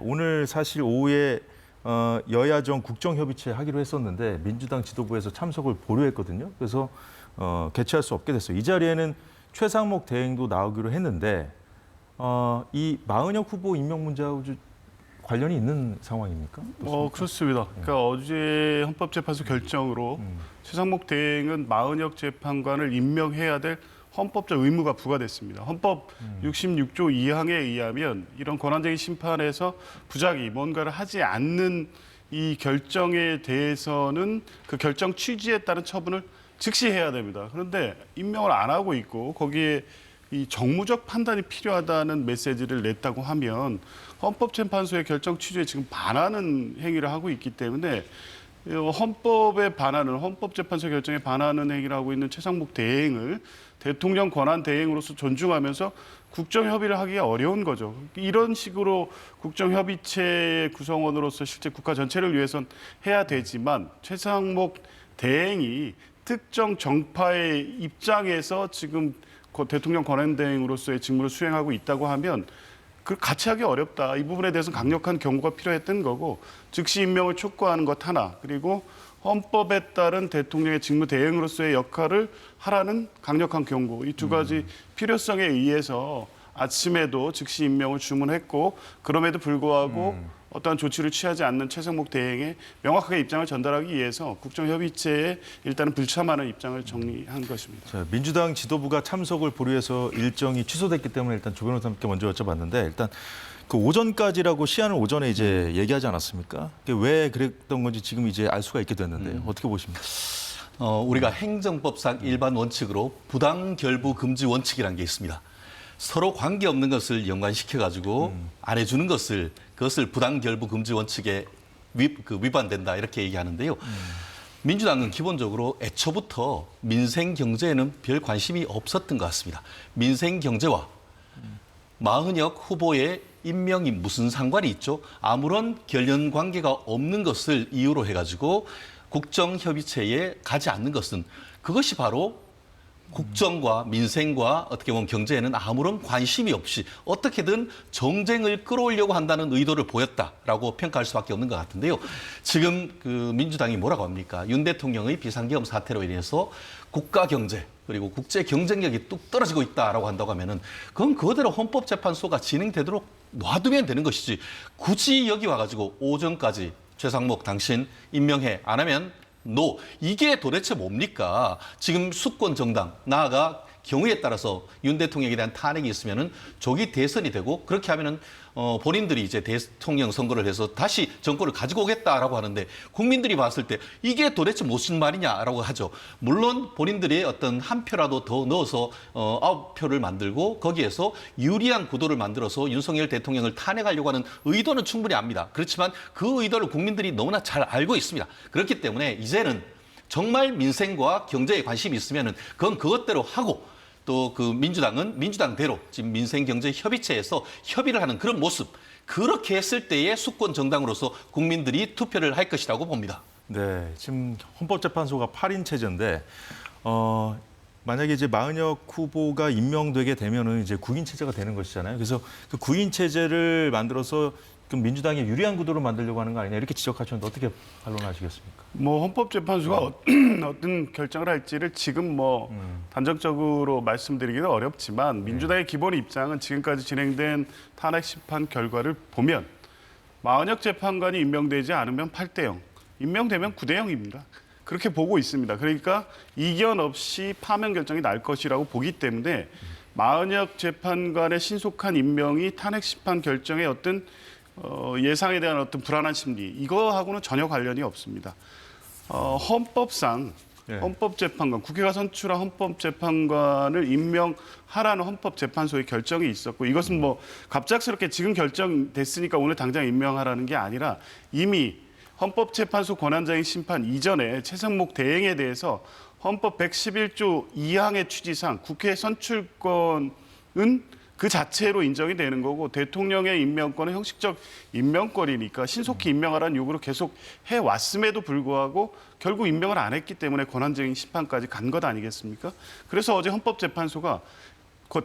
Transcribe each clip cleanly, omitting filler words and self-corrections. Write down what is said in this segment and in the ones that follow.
오늘 사실 오후에 여야정 국정협의체 하기로 했었는데 민주당 지도부에서 참석을 보류했거든요. 그래서 개최할 수 없게 됐어요. 이 자리에는 최상목 대행도 나오기로 했는데 이 마은혁 후보 임명 문제하고 관련이 있는 상황입니까? 그렇습니다. 그러니까 어제 헌법재판소 결정으로 최상목 대행은 마은혁 재판관을 임명해야 될 헌법적 의무가 부과됐습니다. 헌법 66조 2항에 의하면 이런 권한쟁의 심판에서 부작위 뭔가를 하지 않는 이 결정에 대해서는 그 결정 취지에 따른 처분을 즉시 해야 됩니다. 그런데 임명을 안 하고 있고 거기에 이 정무적 판단이 필요하다는 메시지를 냈다고 하면 헌법재판소의 결정 취지에 지금 반하는 행위를 하고 있기 때문에 헌법에 반하는 헌법재판소 결정에 반하는 행위를 하고 있는 최상목 대행을 대통령 권한 대행으로서 존중하면서 국정협의를 하기가 어려운 거죠. 이런 식으로 국정협의체의 구성원으로서 실제 국가 전체를 위해선 해야 되지만 최상목 대행이 특정 정파의 입장에서 지금 대통령 권한 대행으로서의 직무를 수행하고 있다고 하면 그걸 같이 하기 어렵다. 이 부분에 대해서는 강력한 경고가 필요했던 거고 즉시 임명을 촉구하는 것 하나 그리고 헌법에 따른 대통령의 직무 대행으로서의 역할을 하라는 강력한 경고. 이 두 가지 필요성에 의해서 아침에도 즉시 임명을 주문했고 그럼에도 불구하고 어떠한 조치를 취하지 않는 최상목 대행의 명확하게 입장을 전달하기 위해서 국정협의체에 일단은 불참하는 입장을 정리한 것입니다. 자, 민주당 지도부가 참석을 보류해서 일정이 취소됐기 때문에 일단 조 변호사님께 먼저 여쭤봤는데 일단 그 오전까지라고 시한을 오전에 이제 얘기하지 않았습니까? 왜 그랬던 건지 지금 이제 알 수가 있게 됐는데요. 어떻게 보십니까? 우리가 행정법상 일반 원칙으로 부당 결부 금지 원칙이라는 게 있습니다. 서로 관계없는 것을 연관시켜가지고 안 해주는 그것을 부당 결부 금지 원칙에 위반된다 이렇게 얘기하는데요. 민주당은 기본적으로 애초부터 민생 경제에는 별 관심이 없었던 것 같습니다. 민생 경제와 마은혁 후보의 임명이 무슨 상관이 있죠? 아무런 결연 관계가 없는 것을 이유로 해가지고 국정협의체에 가지 않는 것은 그것이 바로 국정과 민생과 어떻게 보면 경제에는 아무런 관심이 없이 어떻게든 정쟁을 끌어오려고 한다는 의도를 보였다라고 평가할 수밖에 없는 것 같은데요. 지금 그 민주당이 뭐라고 합니까? 윤 대통령의 비상계엄 사태로 인해서 국가 경제 그리고 국제 경쟁력이 뚝 떨어지고 있다라고 한다고 하면은 그건 그대로 헌법재판소가 진행되도록 놔두면 되는 것이지 굳이 여기 와가지고 오전까지 최상목 당신 임명해 안 하면 이게 도대체 뭡니까? 지금 수권 정당, 나아가 경우에 따라서 윤 대통령에 대한 탄핵이 있으면은 조기 대선이 되고 그렇게 하면은 본인들이 이제 대통령 선거를 해서 다시 정권을 가지고 오겠다라고 하는데 국민들이 봤을 때 이게 도대체 무슨 말이냐라고 하죠. 물론 본인들이 어떤 한 표라도 더 넣어서 9표를 만들고 거기에서 유리한 구도를 만들어서 윤석열 대통령을 탄핵하려고 하는 의도는 충분히 압니다. 그렇지만 그 의도를 국민들이 너무나 잘 알고 있습니다. 그렇기 때문에 이제는 정말 민생과 경제에 관심이 있으면은 그건 그것대로 하고 또 그 민주당은 민주당대로 지금 민생경제협의체에서 협의를 하는 그런 모습 그렇게 했을 때의 수권 정당으로서 국민들이 투표를 할 것이라고 봅니다. 네, 지금 헌법재판소가 8인 체제인데 만약에 이제 마은혁 후보가 임명되게 되면은 이제 9인 체제가 되는 것이잖아요. 그래서 그 9인 체제를 만들어서 그럼 민주당이 유리한 구도를 만들려고 하는 거 아니냐 이렇게 지적하셨는데 어떻게 반론하시겠습니까? 헌법재판소가 어떤 결정을 할지를 지금 단정적으로 말씀드리기는 어렵지만 민주당의 기본 입장은 지금까지 진행된 탄핵 심판 결과를 보면 마은혁 재판관이 임명되지 않으면 8대 0, 임명되면 9대 0입니다. 그렇게 보고 있습니다. 그러니까 이견 없이 파면 결정이 날 것이라고 보기 때문에 마은혁 재판관의 신속한 임명이 탄핵 심판 결정의 어떤 예상에 대한 어떤 불안한 심리 이거하고는 전혀 관련이 없습니다. 헌법상 헌법재판관, 국회가 선출한 헌법재판관을 임명하라는 헌법재판소의 결정이 있었고 이것은 갑작스럽게 지금 결정됐으니까 오늘 당장 임명하라는 게 아니라 이미 헌법재판소 권한쟁의 심판 이전에 최상목 대행에 대해서 헌법 111조 2항의 취지상 국회 선출권은 그 자체로 인정이 되는 거고 대통령의 임명권은 형식적 임명권이니까 신속히 임명하라는 요구를 계속 해왔음에도 불구하고 결국 임명을 안 했기 때문에 권한쟁의 심판까지 간 것 아니겠습니까? 그래서 어제 헌법재판소가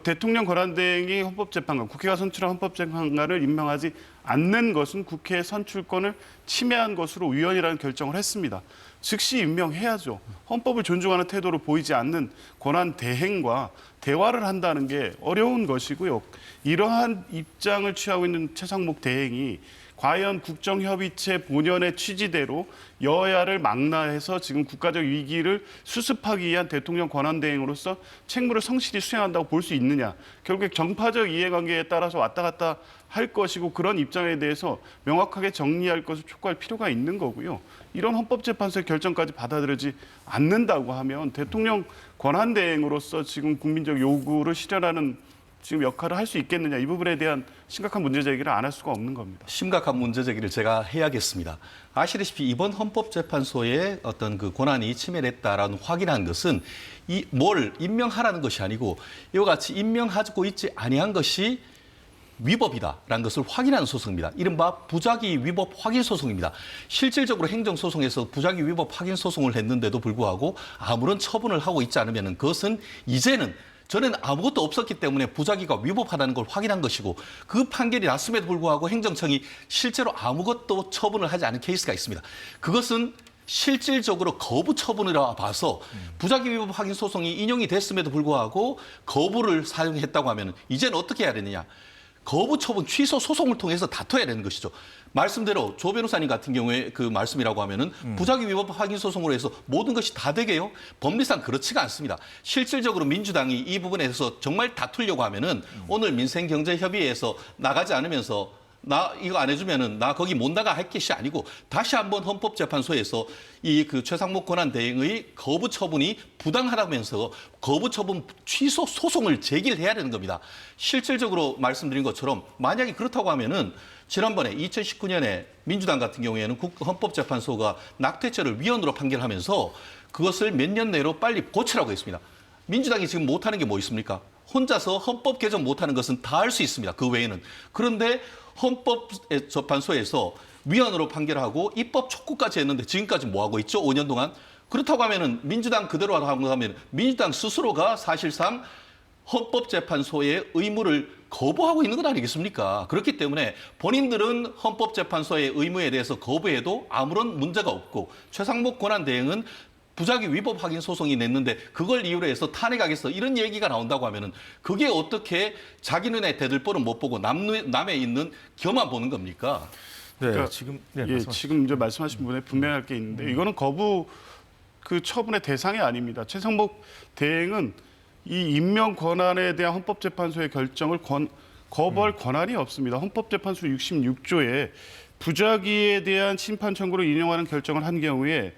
대통령 권한대행이 헌법재판관, 국회가 선출한 헌법재판관을 임명하지 않는 것은 국회의 선출권을 침해한 것으로 위헌이라는 결정을 했습니다. 즉시 임명해야죠. 헌법을 존중하는 태도를 보이지 않는 권한대행과 대화를 한다는 게 어려운 것이고요. 이러한 입장을 취하고 있는 최상목 대행이 과연 국정협의체 본연의 취지대로 여야를 망라해서 지금 국가적 위기를 수습하기 위한 대통령 권한대행으로서 책무를 성실히 수행한다고 볼 수 있느냐. 결국 정파적 이해관계에 따라서 왔다 갔다 할 것이고 그런 입장에 대해서 명확하게 정리할 것을 촉구할 필요가 있는 거고요. 이런 헌법재판소의 결정까지 받아들이지 않는다고 하면 대통령 권한대행으로서 지금 국민적 요구를 실현하는 지금 역할을 할 수 있겠느냐, 이 부분에 대한 심각한 문제 제기를 안 할 수가 없는 겁니다. 심각한 문제 제기를 제가 해야겠습니다. 아시다시피 이번 헌법재판소의 어떤 그 권한이 침해됐다라는 확인한 것은 뭘 임명하라는 것이 아니고 이와 같이 임명하고 있지 아니한 것이 위법이다라는 것을 확인하는 소송입니다. 이른바 부작위 위법 확인 소송입니다. 실질적으로 행정소송에서 부작위 위법 확인 소송을 했는데도 불구하고 아무런 처분을 하고 있지 않으면 그것은 이제는 전에는 아무것도 없었기 때문에 부작위가 위법하다는 걸 확인한 것이고 그 판결이 났음에도 불구하고 행정청이 실제로 아무것도 처분을 하지 않은 케이스가 있습니다. 그것은 실질적으로 거부 처분이라 봐서 부작위 위법 확인 소송이 인용이 됐음에도 불구하고 거부를 사용했다고 하면 이제는 어떻게 해야 되느냐. 거부 처분 취소 소송을 통해서 다퉈야 되는 것이죠. 말씀대로 조 변호사님 같은 경우에 그 말씀이라고 하면은 부작위 위법 확인 소송으로 해서 모든 것이 다 되게요? 법리상 그렇지가 않습니다. 실질적으로 민주당이 이 부분에 대해서 정말 다투려고 하면은 오늘 민생경제협의회에서 나가지 않으면서 나 이거 안 해주면은 나 거기 못 나가 할 것이 아니고 다시 한번 헌법재판소에서 이 그 최상목 권한대행의 거부 처분이 부당하다면서 거부 처분 취소 소송을 제기를 해야 되는 겁니다. 실질적으로 말씀드린 것처럼 만약에 그렇다고 하면은 지난번에 2019년에 민주당 같은 경우에는 헌법재판소가 낙태죄를 위헌으로 판결하면서 그것을 몇 년 내로 빨리 고치라고 했습니다. 민주당이 지금 못하는 게 뭐 있습니까? 혼자서 헌법 개정 못하는 것은 다 할 수 있습니다. 그 외에는. 그런데 헌법재판소에서 위헌으로 판결하고 입법 촉구까지 했는데 지금까지 뭐 하고 있죠? 5년 동안. 그렇다고 하면은 민주당 그대로 하고 하면 민주당 스스로가 사실상 헌법재판소의 의무를 거부하고 있는 것 아니겠습니까? 그렇기 때문에 본인들은 헌법재판소의 의무에 대해서 거부해도 아무런 문제가 없고 최상목 권한대행은 부작위 위법 확인 소송이 냈는데 그걸 이유로 해서 탄핵하겠어 이런 얘기가 나온다고 하면은 그게 어떻게 자기 눈에 대들보는 못 보고 남의 있는 겨만 보는 겁니까? 네, 그러니까, 지금 네, 예, 지금 이제 말씀하신 부분에 분명할 게 있는데 이거는 거부 그 처분의 대상이 아닙니다. 최상목 대행은 이 임명 권한에 대한 헌법재판소의 결정을 거부할 권한이 없습니다. 헌법재판소 66조에 부작위에 대한 심판 청구를 인용하는 결정을 한 경우에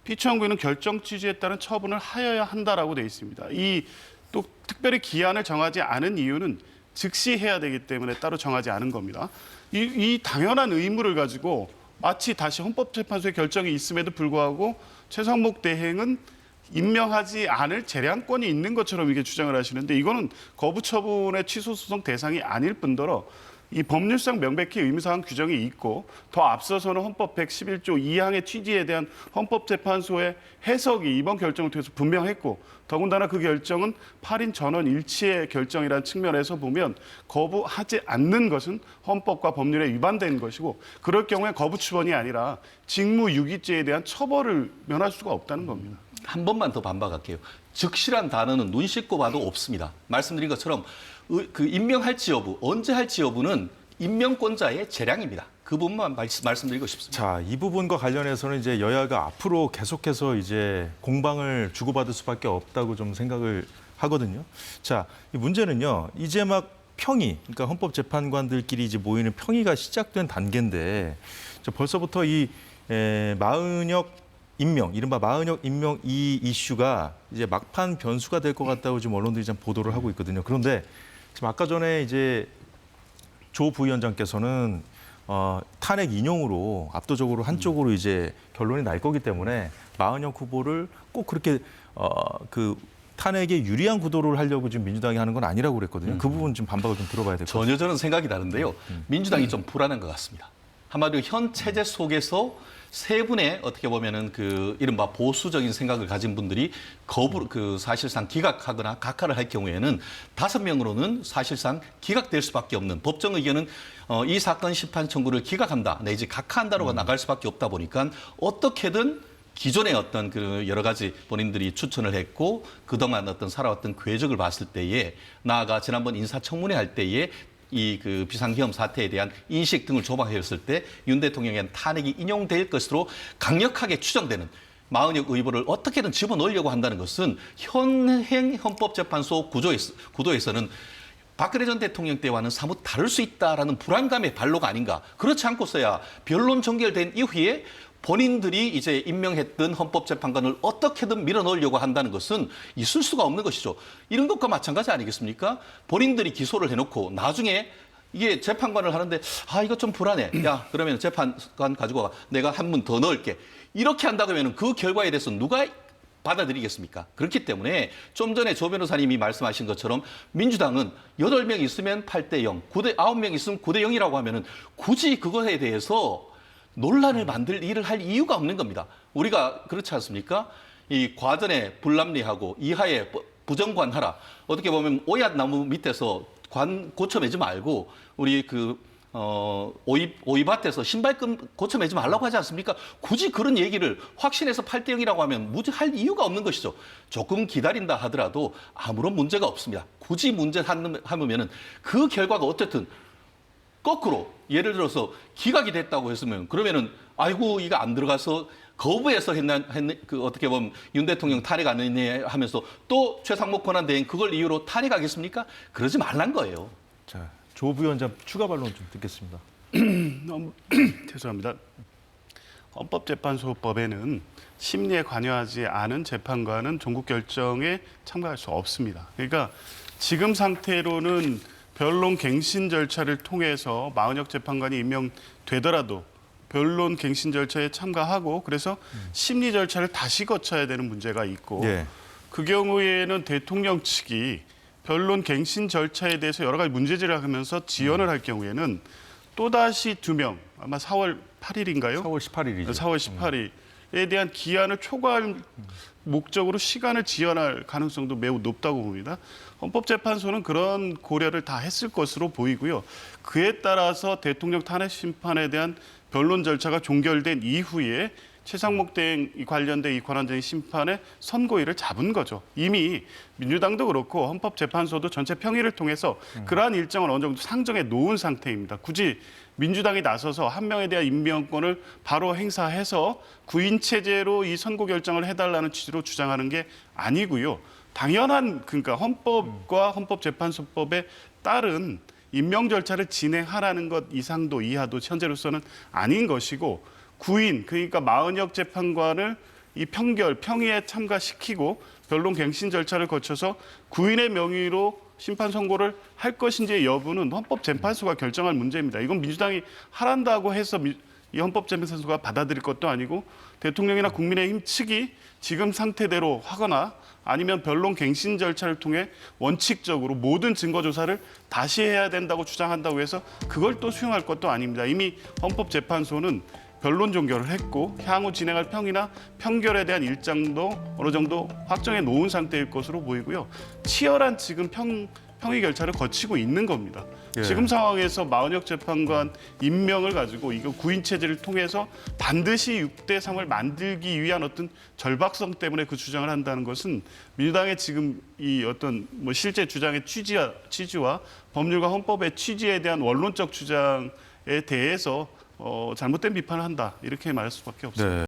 피청구인은 결정 취지에 따른 처분을 하여야 한다라고 돼 있습니다. 이 또 특별히 기한을 정하지 않은 이유는 즉시 해야 되기 때문에 따로 정하지 않은 겁니다. 이 당연한 의무를 가지고 마치 다시 헌법재판소의 결정이 있음에도 불구하고 최상목 대행은 임명하지 않을 재량권이 있는 것처럼 이게 주장을 하시는데 이거는 거부 처분의 취소 소송 대상이 아닐 뿐더러 이 법률상 명백히 의무사항 규정이 있고 더 앞서서는 헌법 111조 2항의 취지에 대한 헌법재판소의 해석이 이번 결정을 통해서 분명했고 더군다나 그 결정은 8인 전원 일치의 결정이라는 측면에서 보면 거부하지 않는 것은 헌법과 법률에 위반된 것이고 그럴 경우에 거부 처분이 아니라 직무유기죄에 대한 처벌을 면할 수가 없다는 겁니다. 한 번만 더 반박할게요. 즉시란 단어는 눈 씻고 봐도 없습니다. 말씀드린 것처럼 그 임명할지 여부, 언제 할지 여부는 임명권자의 재량입니다. 그 부분만 말씀드리고 싶습니다. 자, 이 부분과 관련해서는 이제 여야가 앞으로 계속해서 이제 공방을 주고받을 수밖에 없다고 좀 생각을 하거든요. 자, 이 문제는요. 이제 막 평의, 그러니까 헌법재판관들끼리 이제 모이는 평의가 시작된 단계인데 벌써부터 이 마은혁 임명, 이른바 마은혁 임명 이 이슈가 이제 막판 변수가 될 것 같다고 지금 언론들이 좀 보도를 하고 있거든요. 그런데 지금 아까 전에 이제 조 부위원장께서는 탄핵 인용으로 압도적으로 한쪽으로 이제 결론이 날 거기 때문에 마은혁 후보를 꼭 그렇게 그 탄핵에 유리한 구도를 하려고 지금 민주당이 하는 건 아니라고 그랬거든요. 그 부분 좀 반박을 좀 들어봐야 될 것 같아요. 전혀 저는 생각이 다른데요. 민주당이 좀 불안한 것 같습니다. 한마디로 현 체제 속에서 세 분의 어떻게 보면은 그 이른바 보수적인 생각을 가진 분들이 사실상 기각하거나 각하를 할 경우에는 5명으로는 사실상 기각될 수밖에 없는 법정 의견은 이 사건 심판 청구를 기각한다 내지 각하한다로 나갈 수밖에 없다 보니까 어떻게든 기존의 어떤 그 여러 가지 본인들이 추천을 했고 그동안 어떤 살아왔던 궤적을 봤을 때에 나아가 지난번 인사청문회 할 때에 이 그 비상계엄 사태에 대한 인식 등을 조망했을 때 윤 대통령에 대한 탄핵이 인용될 것으로 강력하게 추정되는 마은혁 의원을 어떻게든 집어넣으려고 한다는 것은 현행 헌법재판소 구도에서는 박근혜 전 대통령 때와는 사뭇 다를 수 있다라는 불안감의 발로가 아닌가. 그렇지 않고서야 변론 종결된 이후에 본인들이 이제 임명했던 헌법재판관을 어떻게든 밀어넣으려고 한다는 것은 있을 수가 없는 것이죠. 이런 것과 마찬가지 아니겠습니까? 본인들이 기소를 해놓고 나중에 이게 재판관을 하는데 이거 좀 불안해. 야, 그러면 재판관 가지고 와. 내가 한 분 더 넣을게. 이렇게 한다고 하면 그 결과에 대해서 누가 받아들이겠습니까? 그렇기 때문에 좀 전에 조 변호사님이 말씀하신 것처럼 민주당은 8명 있으면 8대 0, 9명 있으면 9대 0이라고 하면은 굳이 그것에 대해서 논란을 만들 일을 할 이유가 없는 겁니다. 우리가 그렇지 않습니까? 이 과전에 불합리하고 이하에 부정관하라. 어떻게 보면 오얏나무 밑에서 관 고쳐매지 말고 우리 오이밭에서 신발끈 고쳐매지 말라고 하지 않습니까? 굳이 그런 얘기를 확신해서 8대 0이라고 하면 무지 할 이유가 없는 것이죠. 조금 기다린다 하더라도 아무런 문제가 없습니다. 굳이 문제 하면은 그 결과가 어쨌든 거꾸로 예를 들어서 기각이 됐다고 했으면 그러면은 아이고 이거 안 들어가서 거부해서 어떻게 보면 윤 대통령 탄핵 안 했네 하면서 또 최상목 권한대행 그걸 이유로 탄핵하겠습니까? 그러지 말란 거예요. 자, 조 부위원장 추가 반론 좀 듣겠습니다. 죄송합니다. 헌법재판소법에는 심리에 관여하지 않은 재판관은 종국 결정에 참가할 수 없습니다. 그러니까 지금 상태로는 변론 갱신 절차를 통해서 마은혁 재판관이 임명되더라도 변론 갱신 절차에 참가하고 그래서 심리 절차를 다시 거쳐야 되는 문제가 있고 예. 그 경우에는 대통령 측이 변론 갱신 절차에 대해서 여러 가지 문제제기를 하면서 지연을 할 경우에는 또다시 2명, 아마 4월 8일인가요? 4월 18일이죠. 4월 18일에 대한 기한을 초과할 목적으로 시간을 지연할 가능성도 매우 높다고 봅니다. 헌법재판소는 그런 고려를 다 했을 것으로 보이고요. 그에 따라서 대통령 탄핵 심판에 대한 변론 절차가 종결된 이후에 최상목 대행 관련된 이 권한쟁의 심판의 선고일을 잡은 거죠. 이미 민주당도 그렇고 헌법재판소도 전체 평의를 통해서 그러한 일정을 어느 정도 상정해 놓은 상태입니다. 굳이 민주당이 나서서 한 명에 대한 임명권을 바로 행사해서 구인 체제로 이 선고 결정을 해달라는 취지로 주장하는 게 아니고요. 당연한 그러니까 헌법과 헌법재판소법에 따른 임명 절차를 진행하라는 것 이상도 이하도 현재로서는 아닌 것이고 구인 그러니까 마은혁 재판관을 이 평의에 참가시키고 변론 갱신 절차를 거쳐서 구인의 명의로 심판 선고를 할 것인지의 여부는 헌법재판소가 결정할 문제입니다. 이건 민주당이 하란다고 해서 이 헌법재판소가 받아들일 것도 아니고 대통령이나 국민의힘 측이 지금 상태대로 하거나 아니면 변론 갱신 절차를 통해 원칙적으로 모든 증거 조사를 다시 해야 된다고 주장한다고 해서 그걸 또 수용할 것도 아닙니다. 이미 헌법재판소는 변론 종결을 했고 향후 진행할 평이나 평결에 대한 일정도 어느 정도 확정해 놓은 상태일 것으로 보이고요. 치열한 지금 평의 절차를 거치고 있는 겁니다. 예. 지금 상황에서 마은혁 재판관 임명을 가지고 이거 구인 체제를 통해서 반드시 6대 3을 만들기 위한 어떤 절박성 때문에 그 주장을 한다는 것은 민주당의 지금 이 어떤 뭐 실제 주장의 취지와 법률과 헌법의 취지에 대한 원론적 주장에 대해서 잘못된 비판을 한다 이렇게 말할 수밖에 없습니다. 네.